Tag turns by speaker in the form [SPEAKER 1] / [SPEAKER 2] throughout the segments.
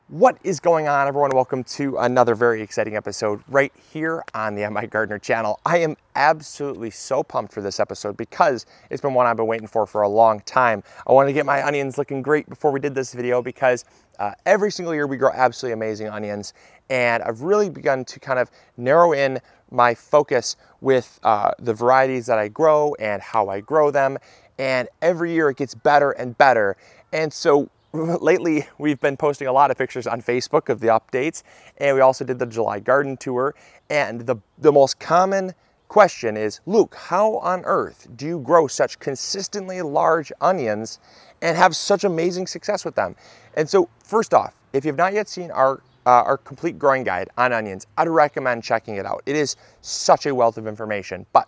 [SPEAKER 1] What is going on, everyone? Welcome to another very exciting episode right here on the MIgardener channel. I am absolutely so pumped for this episode because it's been one I've been waiting for a long time. I wanted to get my onions looking great before we did this video because every single year we grow absolutely amazing onions, and I've really begun to kind of narrow in my focus with the varieties that I grow and how I grow them, and every year it gets better and better. And so lately, we've been posting a lot of pictures on Facebook of the updates, and we also did the July garden tour. And the most common question is, Luke, how on earth do you grow such consistently large onions and have such amazing success with them? And so first off, if you've not yet seen our complete growing guide on onions, I'd recommend checking it out. It is such a wealth of information. But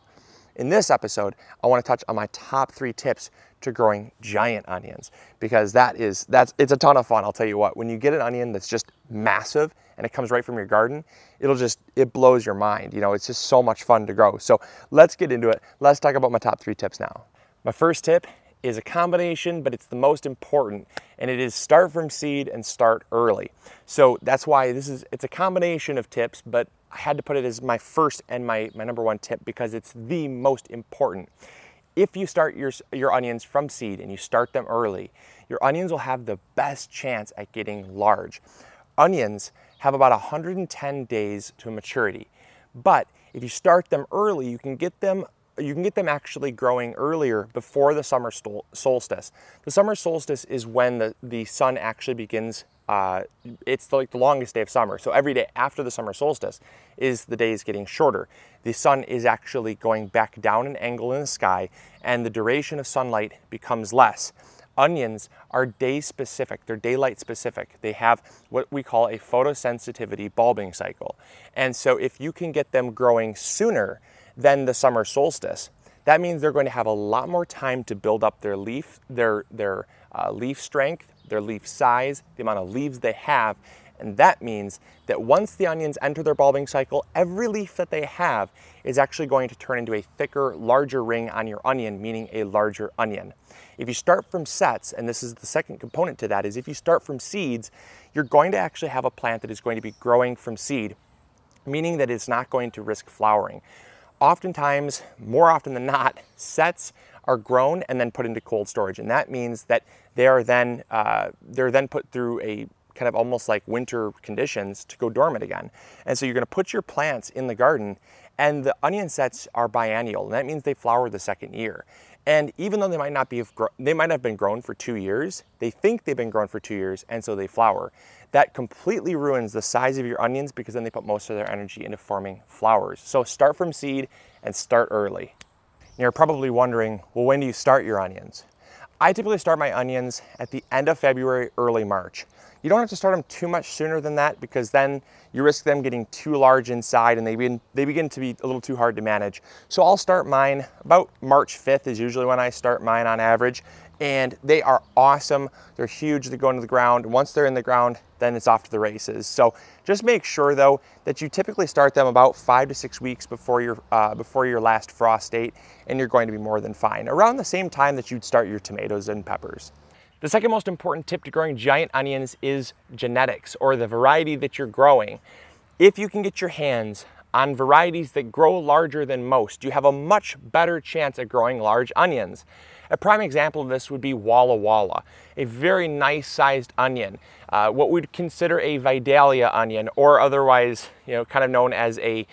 [SPEAKER 1] in this episode, I want to touch on my top 3 tips to growing giant onions, because it's a ton of fun. I'll tell you what, when you get an onion that's just massive and it comes right from your garden, it blows your mind. You know, it's just so much fun to grow. So let's get into it. Let's talk about my top 3 tips now. My first tip is a combination, but it's the most important, and it is start from seed and start early. So that's why it's a combination of tips, but I had to put it as my first and my number 1 tip because it's the most important. If you start your onions from seed and you start them early, your onions will have the best chance at getting large. Onions have about 110 days to maturity, but if you start them early, you can get them actually growing earlier before the summer solstice. The summer solstice is when the sun actually begins. It's like the longest day of summer. So every day after the summer solstice is the days getting shorter. The sun is actually going back down an angle in the sky, and the duration of sunlight becomes less. Onions are day specific, they're daylight specific. They have what we call a photosensitivity bulbing cycle. And so if you can get them growing sooner than the summer solstice, that means they're going to have a lot more time to build up their leaf strength, their leaf size, the amount of leaves they have. And that means that once the onions enter their bulbing cycle, every leaf that they have is actually going to turn into a thicker, larger ring on your onion, meaning a larger onion. If you start from sets, and this is the second component to that, is if you start from seeds, you're going to actually have a plant that is going to be growing from seed, meaning that it's not going to risk flowering. Oftentimes, more often than not, sets are grown and then put into cold storage, and that means that they're then put through a kind of almost like winter conditions to go dormant again. And so you're going to put your plants in the garden, and the onion sets are biennial, and that means they flower the second year. And even though they might have been grown for 2 years, they think they've been grown for 2 years, and so they flower. That completely ruins the size of your onions because then they put most of their energy into forming flowers. So start from seed and start early. You're probably wondering, well, when do you start your onions? I typically start my onions at the end of February, early March. You don't have to start them too much sooner than that because then you risk them getting too large inside and they begin to be a little too hard to manage. So I'll start mine about March 5th is usually when I start mine on average, and they are awesome. They're huge, they go into the ground. Once they're in the ground, then it's off to the races. So just make sure though that you typically start them about 5 to 6 weeks before your last frost date, and you're going to be more than fine. Around the same time that you'd start your tomatoes and peppers. The second most important tip to growing giant onions is genetics, or the variety that you're growing. If you can get your hands on varieties that grow larger than most, you have a much better chance at growing large onions. A prime example of this would be Walla Walla, a very nice sized onion, what we'd consider a Vidalia onion, or otherwise, kind of known as a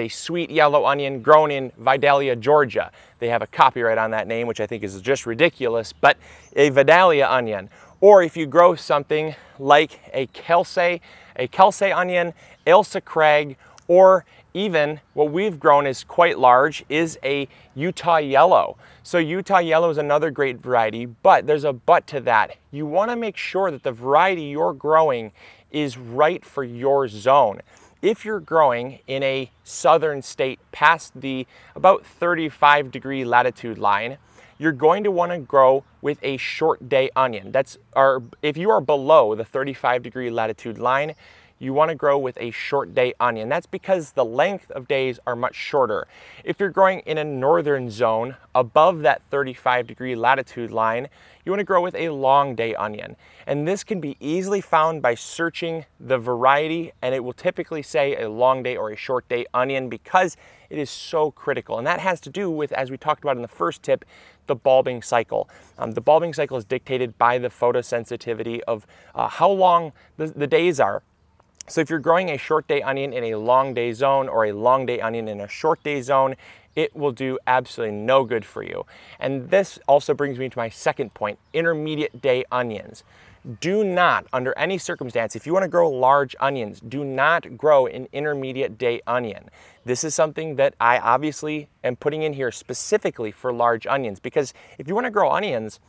[SPEAKER 1] sweet yellow onion grown in Vidalia, Georgia. They have a copyright on that name, which I think is just ridiculous, but a Vidalia onion. Or if you grow something like a Kelsey onion, Ailsa Craig, or even what we've grown is quite large is a Utah Yellow. So Utah Yellow is another great variety, but there's a but to that. You want to make sure that the variety you're growing is right for your zone. If you're growing in a southern state past the about 35-degree latitude line, you're going to want to grow with a short day onion. If you are below the 35-degree latitude line, you want to grow with a short day onion. That's because the length of days are much shorter. If you're growing in a northern zone above that 35-degree latitude line, you want to grow with a long day onion. And this can be easily found by searching the variety, and it will typically say a long day or a short day onion because it is so critical. And that has to do with, as we talked about in the first tip, the bulbing cycle. The bulbing cycle is dictated by the photosensitivity of how long the days are. So if you're growing a short day onion in a long day zone or a long day onion in a short day zone, it will do absolutely no good for you. And this also brings me to my second point, intermediate day onions. Do not, under any circumstance, if you want to grow large onions, do not grow an intermediate day onion. This is something that I obviously am putting in here specifically for large onions, because if you want to grow onions,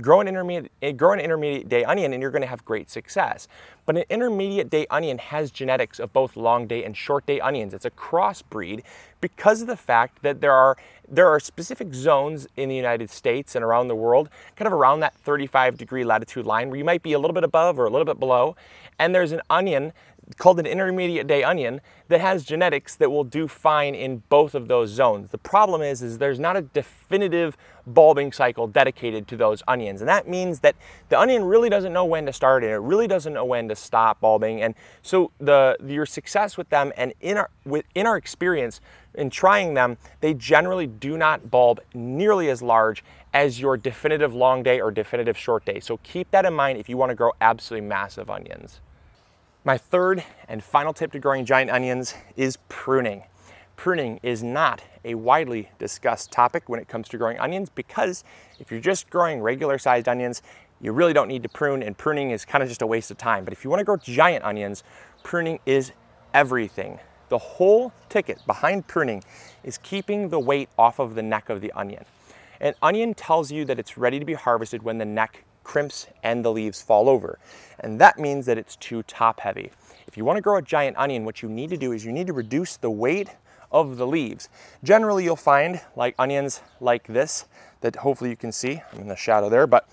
[SPEAKER 1] grow an intermediate day onion and you're going to have great success. But an intermediate day onion has genetics of both long day and short day onions. It's a crossbreed because of the fact that there are specific zones in the United States and around the world, kind of around that 35-degree latitude line, where you might be a little bit above or a little bit below. And there's an onion called an intermediate day onion that has genetics that will do fine in both of those zones. The problem is there's not a definitive bulbing cycle dedicated to those onions. And that means that the onion really doesn't know when to start and it really doesn't know when to stop bulbing. And so your success with them, and in our experience in trying them, they generally do not bulb nearly as large as your definitive long day or definitive short day. So keep that in mind if you want to grow absolutely massive onions. My third and final tip to growing giant onions is pruning. Pruning is not a widely discussed topic when it comes to growing onions, because if you're just growing regular sized onions, you really don't need to prune, and pruning is kind of just a waste of time. But if you want to grow giant onions, pruning is everything. The whole ticket behind pruning is keeping the weight off of the neck of the onion. An onion tells you that it's ready to be harvested when the neck crimps and the leaves fall over. And that means that it's too top heavy. If you want to grow a giant onion, what you need to do is you need to reduce the weight of the leaves. Generally, you'll find like onions like this, that hopefully you can see, I'm in the shadow there, but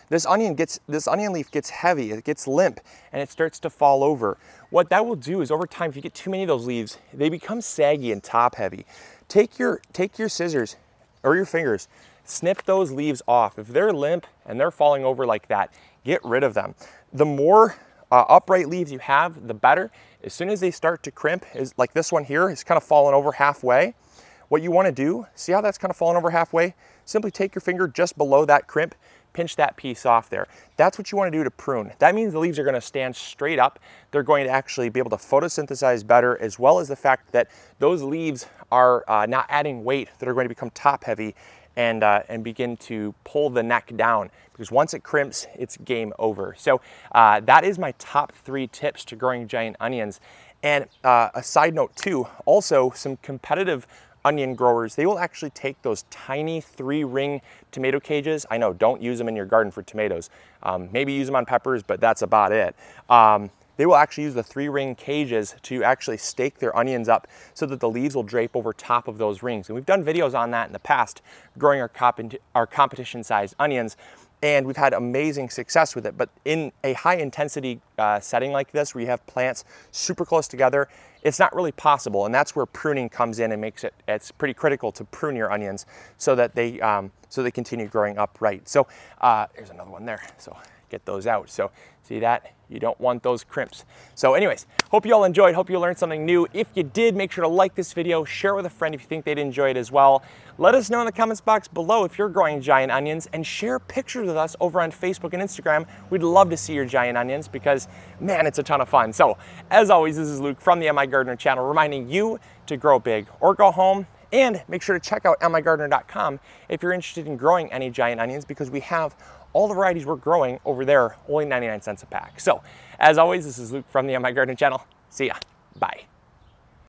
[SPEAKER 1] this onion leaf gets heavy, it gets limp, and it starts to fall over. What that will do is over time, if you get too many of those leaves, they become saggy and top heavy. Take your scissors or your fingers, snip those leaves off. If they're limp and they're falling over like that, get rid of them. The more upright leaves you have, the better. As soon as they start to crimp, is like this one here, is kind of falling over halfway. What you want to do, see how that's kind of falling over halfway? Simply take your finger just below that crimp, pinch that piece off there. That's what you want to do to prune. That means the leaves are going to stand straight up. They're going to actually be able to photosynthesize better, as well as the fact that those leaves are not adding weight, that are going to become top heavy and begin to pull the neck down, because once it crimps, it's game over. So that is my top 3 tips to growing giant onions. And a side note too, also some competitive onion growers, they will actually take those tiny 3-ring tomato cages. I know, don't use them in your garden for tomatoes. Maybe use them on peppers, but that's about it. They will actually use the 3-ring cages to actually stake their onions up so that the leaves will drape over top of those rings. And we've done videos on that in the past, growing our competition-sized onions, and we've had amazing success with it. But in a high-intensity setting like this, where you have plants super close together, it's not really possible. And that's where pruning comes in and makes it's pretty critical to prune your onions so that they continue growing upright. So here's another one there. So get those out. So see that? You don't want those crimps. So anyways, hope you all enjoyed. Hope you learned something new. If you did, make sure to like this video, share it with a friend if you think they'd enjoy it as well. Let us know in the comments box below if you're growing giant onions, and share pictures with us over on Facebook and Instagram. We'd love to see your giant onions because, man, it's a ton of fun. So as always, this is Luke from the MIgardener channel, reminding you to grow big or go home. And make sure to check out MIgardener.com if you're interested in growing any giant onions, because we have all the varieties we're growing over there, only 99 cents a pack. So as always, this is Luke from the MIgardener channel. See ya. Bye.